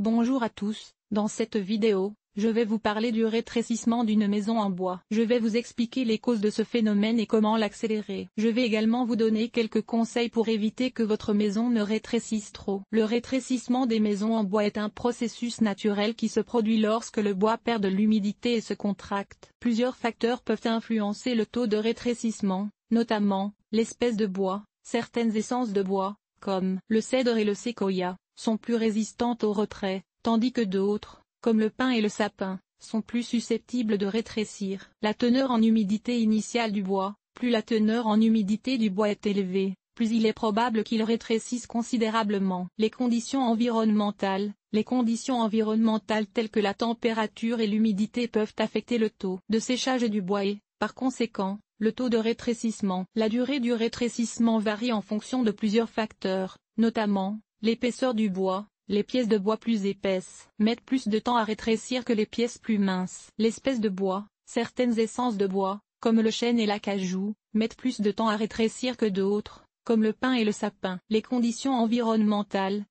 Bonjour à tous, dans cette vidéo, je vais vous parler du rétrécissement d'une maison en bois. Je vais vous expliquer les causes de ce phénomène et comment l'accélérer. Je vais également vous donner quelques conseils pour éviter que votre maison ne rétrécisse trop. Le rétrécissement des maisons en bois est un processus naturel qui se produit lorsque le bois perd de l'humidité et se contracte. Plusieurs facteurs peuvent influencer le taux de rétrécissement, notamment, l'espèce de bois. Certaines essences de bois, comme le cèdre et le séquoia, sont plus résistantes au retrait, tandis que d'autres, comme le pin et le sapin, sont plus susceptibles de rétrécir. La teneur en humidité initiale du bois: plus la teneur en humidité du bois est élevée, plus il est probable qu'il rétrécisse considérablement. Les conditions environnementales telles que la température et l'humidité peuvent affecter le taux de séchage du bois et, par conséquent, le taux de rétrécissement. La durée du rétrécissement varie en fonction de plusieurs facteurs, notamment, l'épaisseur du bois. Les pièces de bois plus épaisses mettent plus de temps à rétrécir que les pièces plus minces. L'espèce de bois: certaines essences de bois, comme le chêne et l'acajou, mettent plus de temps à rétrécir que d'autres, comme le pin et le sapin. Les conditions environnementales,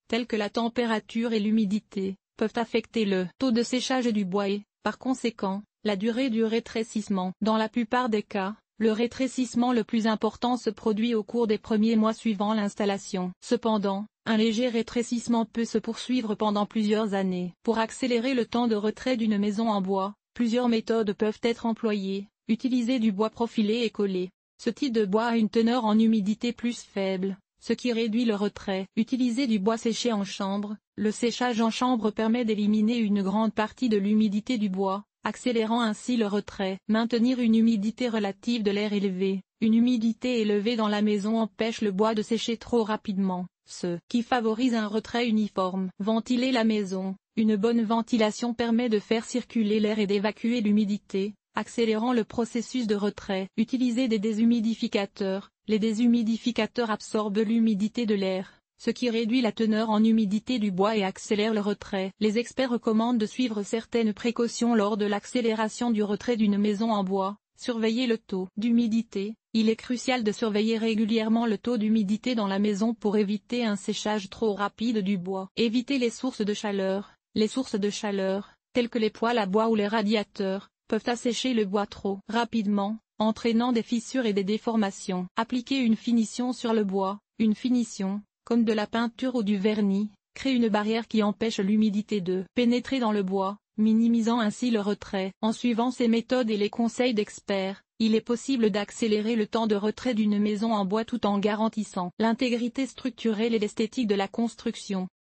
telles que la température et l'humidité, peuvent affecter le taux de séchage du bois et, par conséquent, la durée du rétrécissement. Dans la plupart des cas, le rétrécissement le plus important se produit au cours des premiers mois suivant l'installation. Cependant, un léger rétrécissement peut se poursuivre pendant plusieurs années. Pour accélérer le temps de retrait d'une maison en bois, plusieurs méthodes peuvent être employées. Utiliser du bois profilé et collé. Ce type de bois a une teneur en humidité plus faible, ce qui réduit le retrait. Utiliser du bois séché en chambre. Le séchage en chambre permet d'éliminer une grande partie de l'humidité du bois, accélérant ainsi le retrait. Maintenir une humidité relative de l'air élevée. Une humidité élevée dans la maison empêche le bois de sécher trop rapidement, ce qui favorise un retrait uniforme. Ventiler la maison. Une bonne ventilation permet de faire circuler l'air et d'évacuer l'humidité, accélérant le processus de retrait. Utiliser des déshumidificateurs. Les déshumidificateurs absorbent l'humidité de l'air, ce qui réduit la teneur en humidité du bois et accélère le retrait. Les experts recommandent de suivre certaines précautions lors de l'accélération du retrait d'une maison en bois. Surveiller le taux d'humidité. Il est crucial de surveiller régulièrement le taux d'humidité dans la maison pour éviter un séchage trop rapide du bois. Éviter les sources de chaleur. Les sources de chaleur, telles que les poêles à bois ou les radiateurs, peuvent assécher le bois trop rapidement, entraînant des fissures et des déformations. Appliquer une finition sur le bois. Une finition, comme de la peinture ou du vernis, crée une barrière qui empêche l'humidité de pénétrer dans le bois, minimisant ainsi le retrait. En suivant ces méthodes et les conseils d'experts, il est possible d'accélérer le temps de retrait d'une maison en bois tout en garantissant l'intégrité structurelle et l'esthétique de la construction.